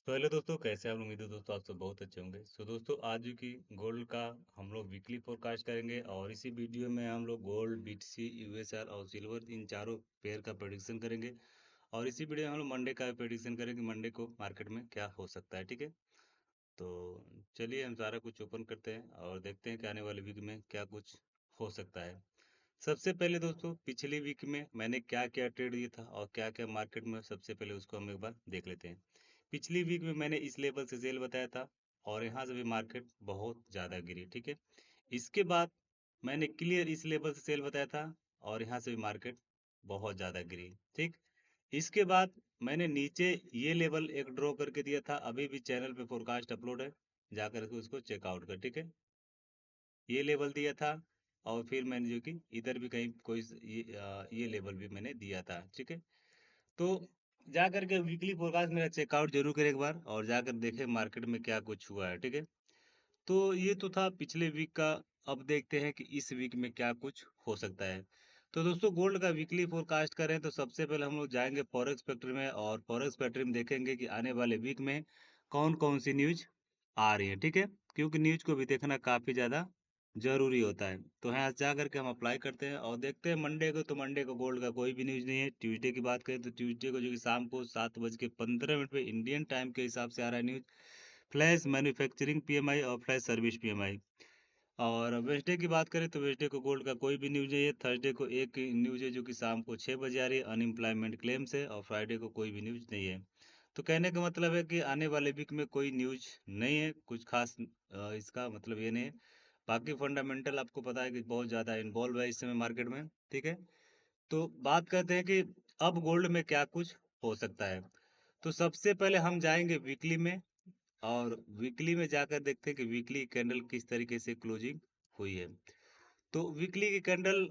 तो हेलो दोस्तों, कैसे हैं आप? उम्मीद है दोस्तों आप सब बहुत अच्छे होंगे। दोस्तों, आज की गोल्ड का हम लोग वीकली फोरकास्ट करेंगे और इसी वीडियो में हम लोग गोल्ड, बीटीसी, यूएसआर और सिल्वर इन चारों पेयर का प्रेडिक्शन करेंगे। और इसी वीडियो में हम लोग मंडे का प्रेडिक्शन करेंगे, मंडे को मार्केट में क्या हो सकता है। ठीक है, तो चलिए हम सारा कुछ ओपन करते हैं और देखते हैं कि आने वाले वीक में क्या कुछ हो सकता है। सबसे पहले दोस्तों, पिछली वीक में मैंने क्या क्या ट्रेड दिया था और क्या क्या मार्केट में, सबसे पहले उसको हम एक बार देख लेते हैं। पिछली वीक में मैंने इस लेवल से सेल बताया था और यहाँ से भी मार्केट बहुत ज़्यादा गिरी। ठीक है, इसके बाद मैंने क्लियर इस लेवल से सेल बताया था और यहाँ से भी मार्केट बहुत ज़्यादा गिरी। ठीक, इसके बाद मैंने नीचे ये लेवल एक ड्रॉ करके दिया था, अभी भी चैनल पे फोरकास्ट अपलोड है, जाकर के उसको चेकआउट कर। ठीक है, ये लेवल दिया था और फिर मैंने जो कि इधर भी कहीं कोई ये लेवल भी मैंने दिया था। ठीक है, तो जाकर के वीकली फोरकास्ट मेरा चेकआउट जरूर करें एक बार और जाकर देखें मार्केट में क्या कुछ हुआ है। ठीक है, तो ये तो था पिछले वीक का। अब देखते हैं कि इस वीक में क्या कुछ हो सकता है। तो दोस्तों, गोल्ड का वीकली फोरकास्ट करें तो सबसे पहले हम लोग जाएंगे फॉरेक्स फैक्ट्री में और फॉरेक्स फैक्ट्री में देखेंगे कि आने वाले वीक में कौन कौन सी न्यूज आ रही है। ठीक है, क्योंकि न्यूज को भी देखना काफी ज्यादा जरूरी होता है। तो यहाँ जा करके हम अप्लाई करते हैं और देखते हैं मंडे को। तो मंडे को गोल्ड का कोई भी न्यूज नहीं है। ट्यूसडे की बात करें तो ट्यूसडे को जो कि शाम को 7:15 पे इंडियन टाइम के हिसाब से आ रहा है न्यूज, फ्लैश मैन्युफैक्चरिंग पीएमआई और फ्लैश सर्विस पीएमआई। और वेडनेसडे की बात करें तो वेडनेसडे को गोल्ड का कोई भी न्यूज नहीं है। थर्सडे को एक न्यूज है जो कि शाम को 6 बजे आ रही है, अनएम्प्लॉयमेंट क्लेम से। और फ्राइडे को कोई भी न्यूज नहीं है। तो कहने का मतलब है कि आने वाले वीक में कोई न्यूज नहीं है कुछ खास। इसका मतलब ये नहीं है। बाकी फंडामेंटल आपको पता है कि बहुत ज़्यादा इन्वॉल्व है इस समय मार्केट में। ठीक है, तो बात करते हैं कि अब गोल्ड में क्या कुछ हो सकता है। तो सबसे पहले हम जाएंगे वीकली में और वीकली में जाकर देखते हैं कि वीकली कैंडल किस तरीके से क्लोजिंग हुई है। तो वीकली की कैंडल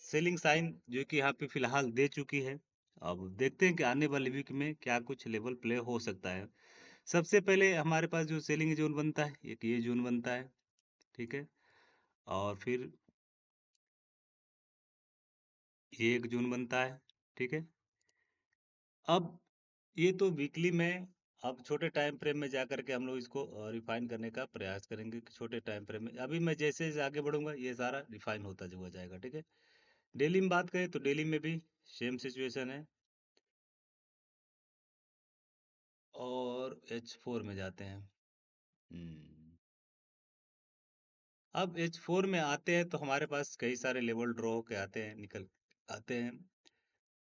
सेलिंग साइन जो कि यहाँ पे फिलहाल दे चुकी है। अब देखते हैं कि आने वाले वीक में क्या कुछ लेवल प्ले हो सकता है। सबसे पहले हमारे पास जो सेलिंग जोन बनता है, एक ये जोन बनता है। ठीक है, और फिर ये एक जोन बनता है। ठीक है, अब ये तो वीकली में। अब छोटे टाइम फ्रेम में जाकर के हम लोग इसको रिफाइन करने का प्रयास करेंगे कि छोटे टाइम फ्रेम में अभी मैं जैसे जैसे आगे बढ़ूंगा ये सारा रिफाइन होता जो हो जाएगा। ठीक है, डेली में बात करें तो डेली में भी सेम सिचुएशन है। और H4 में जाते हैं। हम्म, अब H4 में आते हैं तो हमारे पास कई सारे लेवल ड्रॉ होके आते हैं, निकल आते हैं।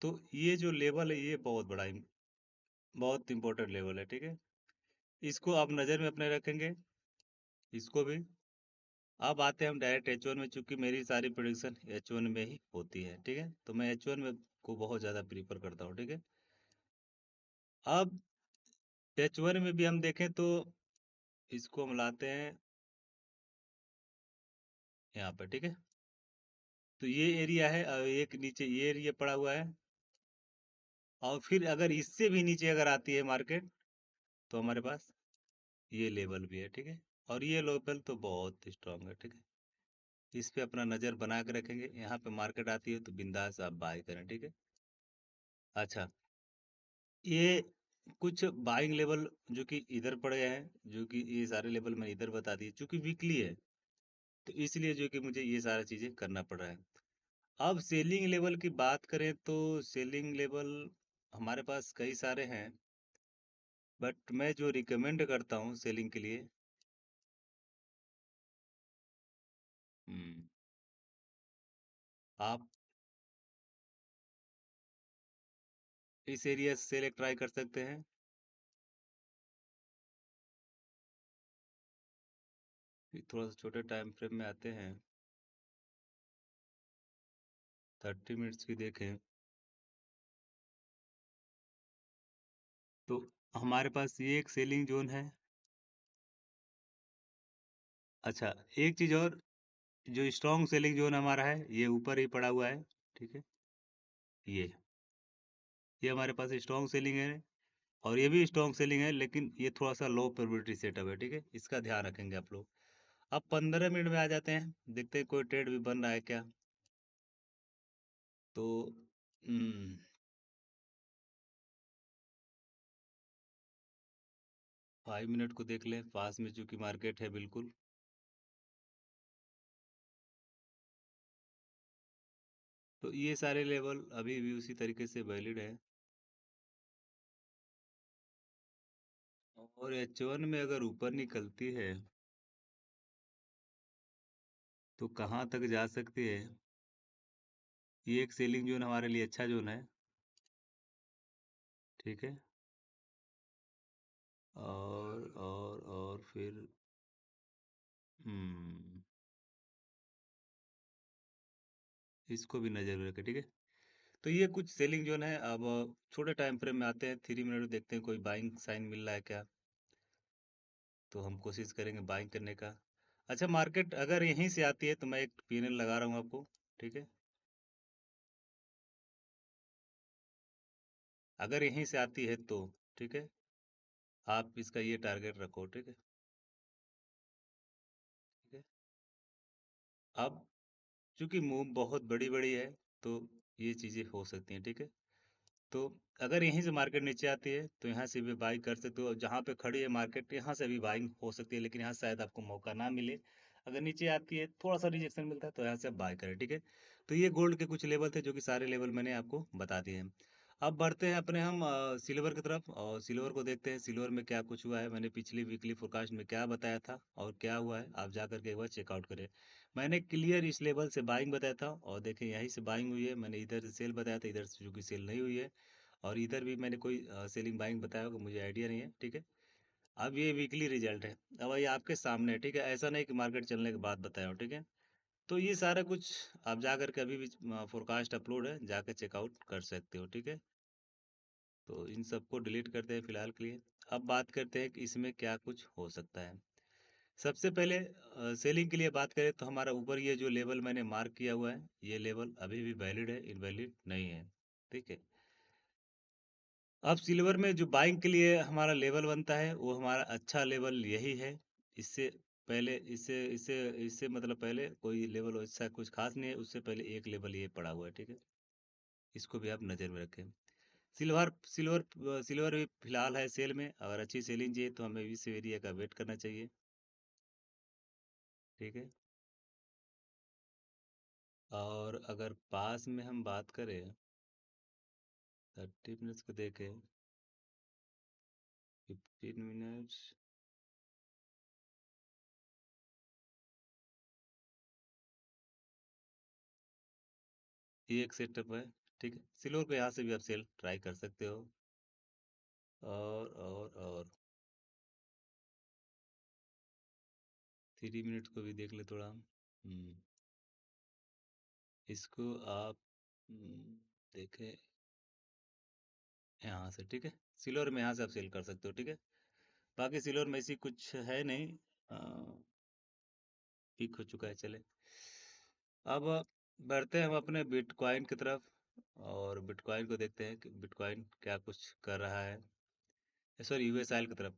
तो ये जो लेवल है ये बहुत बड़ा बहुत इंपॉर्टेंट लेवल है। ठीक है, इसको आप नज़र में अपने रखेंगे, इसको भी। अब आते हैं हम डायरेक्ट H1 में, चूंकि मेरी सारी प्रोडिक्शन H1 में ही होती है। ठीक है, तो मैं H1 में को बहुत ज़्यादा प्रीफर करता हूँ। ठीक है, अब H1 में भी हम देखें तो इसको हम लाते हैं यहाँ पर। ठीक है, तो ये एरिया है और एक नीचे ये एरिया पड़ा हुआ है। और फिर अगर इससे भी नीचे अगर आती है मार्केट तो हमारे पास ये लेवल भी है। ठीक है, और ये लेवल तो बहुत स्ट्रांग है। ठीक है, इस पे अपना नज़र बना के रखेंगे। यहाँ पे मार्केट आती है तो बिंदास आप बाय करें। ठीक है, अच्छा, ये कुछ बाइंग लेवल जो कि इधर पड़ गए हैं, जो कि ये सारे लेवल मैंने इधर बता दिए, क्योंकि वीकली है तो इसलिए जो कि मुझे ये सारा चीज़ें करना पड़ रहा है। अब सेलिंग लेवल की बात करें तो सेलिंग लेवल हमारे पास कई सारे हैं, बट मैं जो रिकमेंड करता हूँ सेलिंग के लिए, हम्म, आप इस एरिया से सेलेक्ट ट्राई कर सकते हैं। फिर थोड़ा सा छोटे टाइम फ्रेम में आते हैं, 30 मिनट्स की देखें तो हमारे पास ये एक सेलिंग जोन है। अच्छा, एक चीज़ और, जो स्ट्रॉन्ग सेलिंग जोन हमारा है ये ऊपर ही पड़ा हुआ है। ठीक है, ये हमारे पास स्ट्रॉन्ग सेलिंग है और ये भी स्ट्रॉन्ग सेलिंग है, लेकिन ये थोड़ा सा लो प्रोबेबिलिटी सेटअप है। ठीक है, इसका ध्यान रखेंगे आप लोग। अब 15 मिनट में आ जाते हैं, देखते हैं कोई ट्रेड भी बन रहा है क्या। तो हम्म, 5 मिनट को देख लें, पास में चूंकि मार्केट है बिल्कुल। तो ये सारे लेवल अभी भी उसी तरीके से वैलिड है। और H1 में अगर ऊपर निकलती है तो कहाँ तक जा सकती है? ये एक सेलिंग जोन हमारे लिए अच्छा जोन है, ठीक है। और फिर हम्म इसको भी नजर में रखें, ठीक है। तो ये कुछ सेलिंग जोन है। अब छोटे टाइम फ्रेम में आते हैं, 3 मिनट में देखते हैं कोई बाइंग साइन मिल रहा है क्या। तो हम कोशिश करेंगे बाइंग करने का। अच्छा, मार्केट अगर यहीं से आती है तो मैं एक पीएनएल लगा रहा हूँ आपको, ठीक है। अगर यहीं से आती है तो ठीक है, आप इसका ये टारगेट रखो, ठीक है। ठीक है। अब चूंकि मूव बहुत बड़ी बड़ी है तो ये चीज़ें हो सकती हैं, ठीक है। तो अगर यहीं से मार्केट नीचे आती है तो यहाँ से भी बाई कर सकते हो। जहाँ पे खड़ी है मार्केट यहाँ से भी बाइंग हो सकती है, लेकिन यहाँ शायद आपको मौका ना मिले। अगर नीचे आती है थोड़ा सा रिजेक्शन मिलता है तो यहाँ से आप बाय करें, ठीक है। तो ये गोल्ड के कुछ लेवल थे जो कि सारे लेवल मैंने आपको बता दिए हैं। अब बढ़ते हैं अपने हम सिल्वर की तरफ, और सिल्वर को देखते हैं सिल्वर में क्या कुछ हुआ है। मैंने पिछली वीकली फोरकास्ट में क्या बताया था और क्या हुआ है, आप जा करके एक बार चेकआउट करें। मैंने क्लियर इस लेवल से बाइंग बताया था और देखें यहीं से बाइंग हुई है। मैंने इधर से सेल बताया था, इधर से चूंकि सेल नहीं हुई है। और इधर भी मैंने कोई सेलिंग बाइंग बताया होगा, मुझे आइडिया नहीं है, ठीक है। अब ये वीकली रिजल्ट है, अब ये आपके सामने है, ठीक है। ऐसा नहीं कि मार्केट चलने के बाद बताया हो, ठीक है। तो ये सारा कुछ आप जा करके अभी भी फोरकास्ट अपलोड है, जाकर चेकआउट कर सकते हो, ठीक है। तो इन सबको डिलीट करते हैं फिलहाल के लिए। अब बात करते हैं कि इसमें क्या कुछ हो सकता है। सबसे पहले सेलिंग के लिए बात करें तो हमारा ऊपर ये जो लेवल मैंने मार्क किया हुआ है, ये लेवल अभी भी वैलिड है, इनवैलिड नहीं है, ठीक है। अब सिल्वर में जो बाइंग के लिए हमारा लेवल बनता है वो हमारा अच्छा लेवल यही है। इससे पहले इससे इससे इससे मतलब पहले कोई लेवल ऐसा कुछ खास नहीं है, उससे पहले एक लेवल ये पड़ा हुआ है, ठीक है। इसको भी आप नज़र में रखें। सिल्वर सिल्वर सिल्वर भी फिलहाल है सेल में। अगर अच्छी सेलिंग चाहिए तो हमें इस एरिया का वेट करना चाहिए, ठीक है। और अगर पास में हम बात करें 30 मिनट्स को देखें, 15 मिनट्स, ये एक सेटअप है, ठीक है। सिल्वर को यहाँ से भी आप सेल ट्राई कर सकते हो। और 3 मिनट को भी देख ले थोड़ा। इसको आप देखें यहाँ से, ठीक है। सिल्वर में यहाँ से आप सेल कर सकते हो, ठीक है। बाकी सिल्वर में ऐसी कुछ है नहीं, पीक हो चुका है, चले। अब बढ़ते हैं हम अपने बिटकॉइन की तरफ, और बिटकॉइन को देखते हैं कि बिटकॉइन क्या कुछ कर रहा है। सॉरी, यूएसआईएल की तरफ।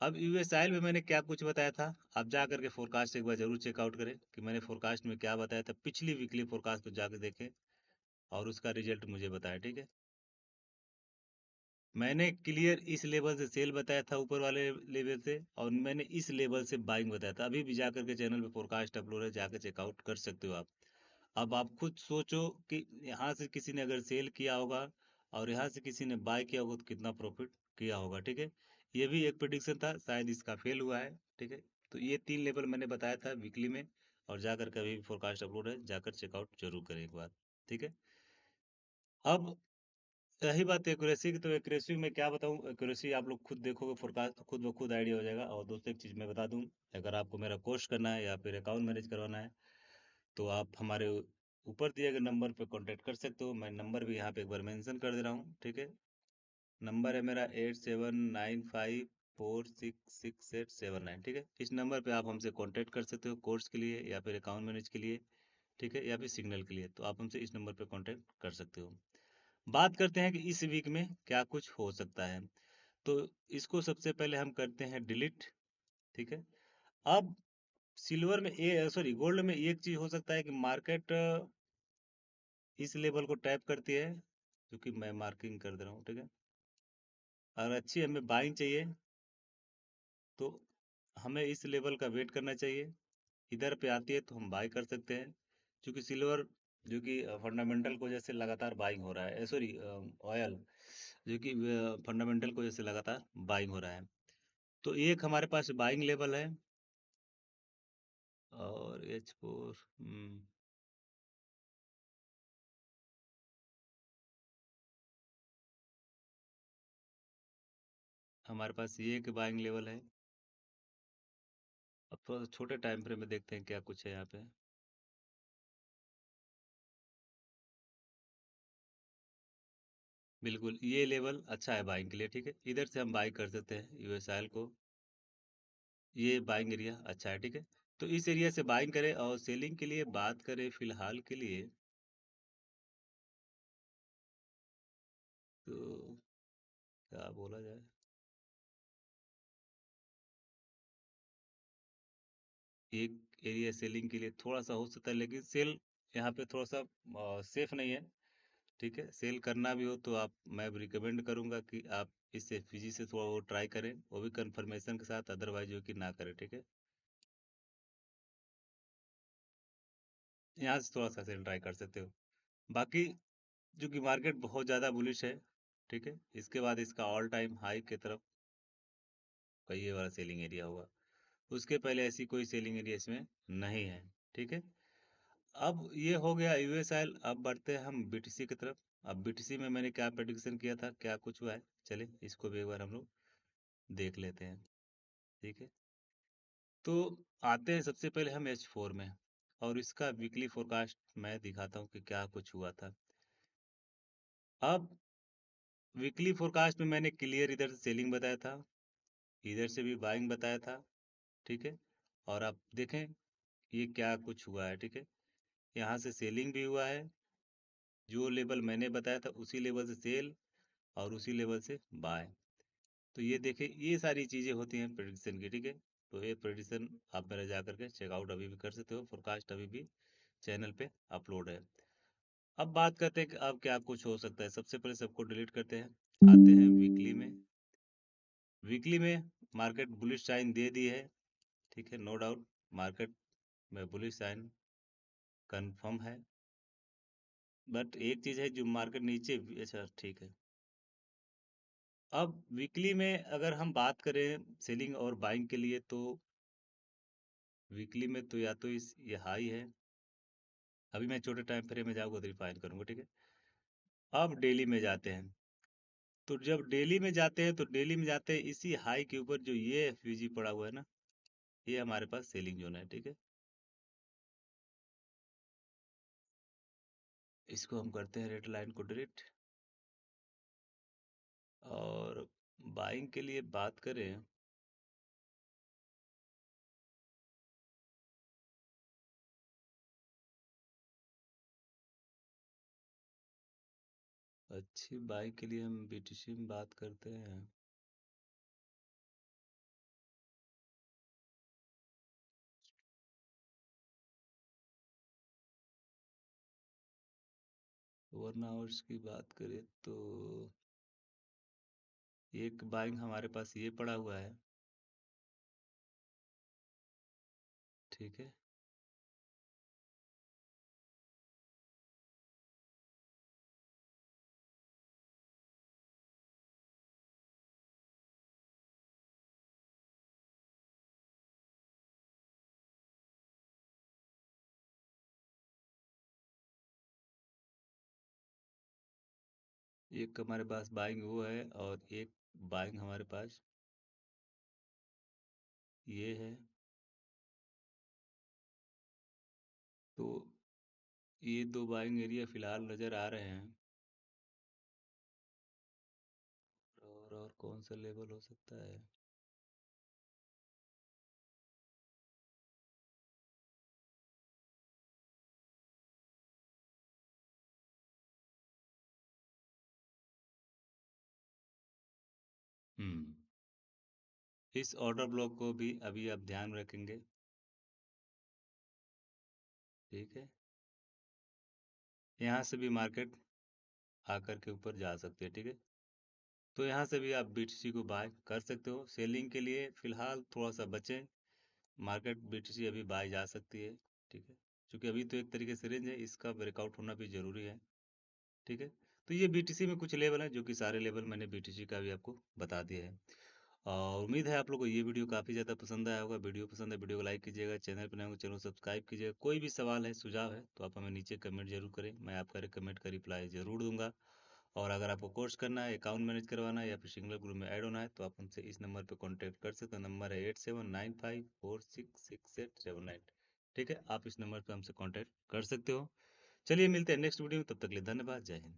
अब यूएसआईएल में मैंने क्या कुछ बताया था, आप जा करके फोरकास्ट एक बार जरूर चेकआउट करें कि मैंने फोरकास्ट में क्या बताया था। पिछली वीकली फोरकास्ट को जाकर देखें और उसका रिजल्ट मुझे बताया, ठीक है। मैंने क्लियर इस लेवल से सेल बताया था, ऊपर वाले लेवल से, और मैंने इस लेवल से बाइंग बताया था। अभी भी जाकर के चैनल पे फोरकास्ट अपलोड है, जाकर चेकआउट कर सकते हो आप। अब आप खुद सोचो कि यहाँ से किसी ने अगर सेल किया होगा और यहाँ से किसी ने बाय किया होगा तो कितना प्रॉफिट किया होगा, ठीक है। ये भी एक प्रिडिक्शन था, शायद इसका फेल हुआ है, ठीक है। तो ये 3 लेवल मैंने बताया था वीकली में, और जाकर के अभी फोरकास्ट अपलोड है, जाकर चेकआउट जरूर करें एक बार, ठीक है। अब रही बात एक्यूरेसी की, तो एक्यूरेसी में क्या बताऊं, एक्यूरेसी आप लोग खुद देखोगे फोरकास्ट तो खुद ब खुद आइडिया हो जाएगा। और दोस्तों एक चीज़ मैं बता दूं, अगर आपको मेरा कोर्स करना है या फिर अकाउंट मैनेज करवाना है तो आप हमारे ऊपर दिए गए नंबर पे कांटेक्ट कर सकते हो। मैं नंबर भी यहाँ पे एक बार मेंशन कर दे रहा हूँ, ठीक है। नंबर है मेरा 8795466879, ठीक है। इस नंबर पे आप हमसे कांटेक्ट कर सकते हो कोर्स के लिए या फिर अकाउंट मैनेज के लिए, ठीक है, या फिर सिग्नल के लिए। तो आप हमसे इस नंबर पे कांटेक्ट कर सकते हो। बात करते हैं कि इस वीक में क्या कुछ हो सकता है। तो इसको सबसे पहले हम करते हैं डिलीट, ठीक है। अब सिल्वर में सॉरी गोल्ड में एक चीज हो सकता है कि मार्केट इस लेवल को टैप करती है, क्योंकि मैं मार्किंग कर दे रहा हूँ, ठीक है। और अच्छी हमें बाइंग चाहिए, तो हमें इस लेवल का वेट करना चाहिए। इधर पे आती है तो हम बाय कर सकते हैं, क्योंकि सिल्वर जो कि फंडामेंटल की वजह से लगातार बाइंग हो रहा है, सॉरी ऑयल जो कि फंडामेंटल की वजह से लगातार बाइंग हो रहा है। तो एक हमारे पास बाइंग लेवल है, और H4 हमारे पास ये एक बाइंग लेवल है। अब थोड़ा सा छोटे टाइम फ्रेम में देखते हैं क्या कुछ है यहाँ पे। बिल्कुल ये लेवल अच्छा है बाइंग के लिए, ठीक है, इधर से हम बाई कर सकते हैं यूएसआईएल को। ये बाइंग एरिया अच्छा है, ठीक है। तो इस एरिया से बाइंग करें, और सेलिंग के लिए बात करें फिलहाल के लिए, तो क्या बोला जाए। एक एरिया सेलिंग के लिए थोड़ा सा हो सकता है, लेकिन सेल यहाँ पे थोड़ा सा सेफ नहीं है, ठीक है। सेल करना भी हो तो आप, मैं रिकमेंड करूंगा कि आप इस एफपीजी से थोड़ा वो ट्राई करें, वो भी कंफर्मेशन के साथ, अदरवाइज जो कि ना करें, ठीक है। यहाँ से थोड़ा सा सेल ट्राई कर सकते हो। बाकी जो कि मार्केट बहुत ज़्यादा बुलिश है, ठीक है, इसके बाद इसका ऑल टाइम हाई की तरफ का ये वाला सेलिंग एरिया होगा। उसके पहले ऐसी कोई सेलिंग एरिया इसमें नहीं है, ठीक है। अब ये हो गया यूएसएल, अब बढ़ते हैं हम बीटीसी की तरफ। अब बीटीसी में मैंने क्या प्रेडिक्शन किया था, क्या कुछ हुआ है, चले इसको भी एक बार हम लोग देख लेते हैं, ठीक है। तो आते हैं सबसे पहले हम H4 में, और इसका वीकली फोरकास्ट मैं दिखाता हूँ कि क्या कुछ हुआ था। अब वीकली फोरकास्ट में मैंने क्लियर इधर से सेलिंग बताया था, इधर से भी बाइंग बताया था, ठीक है। और आप देखें ये क्या कुछ हुआ है, ठीक है। यहाँ से सेलिंग भी हुआ है, जो लेवल मैंने बताया था उसी लेवल से सेल, और उसी लेवल से बाय। तो ये देखिए, ये सारी चीज़ें होती हैं प्रेडिक्शन की, ठीक है। तो ये प्रेडिक्शन आप मेरा जा करके चेकआउट अभी भी कर सकते हो, फोरकास्ट अभी भी चैनल पे अपलोड है। अब बात करते हैं कि अब क्या कुछ हो सकता है। सबसे पहले सबको डिलीट करते हैं, आते हैं वीकली में। वीकली में मार्केट बुलिश साइन दे दी है, ठीक है, नो डाउट मार्केट में बुलिश साइन कंफर्म है। बट एक चीज़ है जो मार्केट नीचे, अच्छा ठीक है। अब वीकली में अगर हम बात करें सेलिंग और बाइंग के लिए, तो वीकली में तो या तो इस ये हाई है, अभी मैं छोटे टाइम फ्रेम में जाऊँगा तो रिफाइन करूँगा, ठीक है। अब डेली में जाते हैं, तो जब डेली में जाते हैं तो डेली में जाते हैं इसी हाई के ऊपर, जो ये एफवीजी पड़ा हुआ है ना, ये हमारे पास सेलिंग जोन है, ठीक है। इसको हम करते हैं रेड लाइन को डिलीट। और बाइंग के लिए बात करें, अच्छी बाइंग के लिए हम बीटीसी में बात करते हैं। वन आवर्स की बात करें तो एक बाइंग हमारे पास ये पड़ा हुआ है, ठीक है। एक हमारे पास बाइंग वो है, और एक बाइंग हमारे पास ये है। तो ये दो बाइंग एरिया फिलहाल नज़र आ रहे हैं। और कौन सा लेवल हो सकता है। हम्म इस ऑर्डर ब्लॉक को भी अभी आप ध्यान रखेंगे, ठीक है। यहाँ से भी मार्केट आकर के ऊपर जा सकती है, ठीक है। तो यहाँ से भी आप BTC को बाय कर सकते हो। सेलिंग के लिए फिलहाल थोड़ा सा बचें, मार्केट BTC अभी बाय जा सकती है, ठीक है, क्योंकि अभी तो एक तरीके से रेंज है, इसका ब्रेकआउट होना भी जरूरी है, ठीक है। तो ये BTC में कुछ लेवल है, जो कि सारे लेवल मैंने BTC का भी आपको बता दिया है। और उम्मीद है आप लोग को ये वीडियो काफ़ी ज़्यादा पसंद आया होगा। वीडियो पसंद है, वीडियो को लाइक कीजिएगा, चैनल पर नए हो चैनल को सब्सक्राइब कीजिएगा। कोई भी सवाल है, सुझाव है, तो आप हमें नीचे कमेंट जरूर करें, मैं आपका कमेंट का रिप्लाई जरूर दूंगा। और अगर आपको कोर्स करना है, अकाउंट मैनेज करवाना है या फिर सिंगल ग्रुप में ऐड होना है, तो आप हमसे इस नंबर पर कॉन्टैक्ट कर सकते हैं। नंबर है 8795466879। ठीक है, आप इस नंबर पर हमसे कॉन्टैक्ट कर सकते हो। चलिए मिलते हैं नेक्स्ट वीडियो में, तब तक के लिए धन्यवाद, जय हिंद।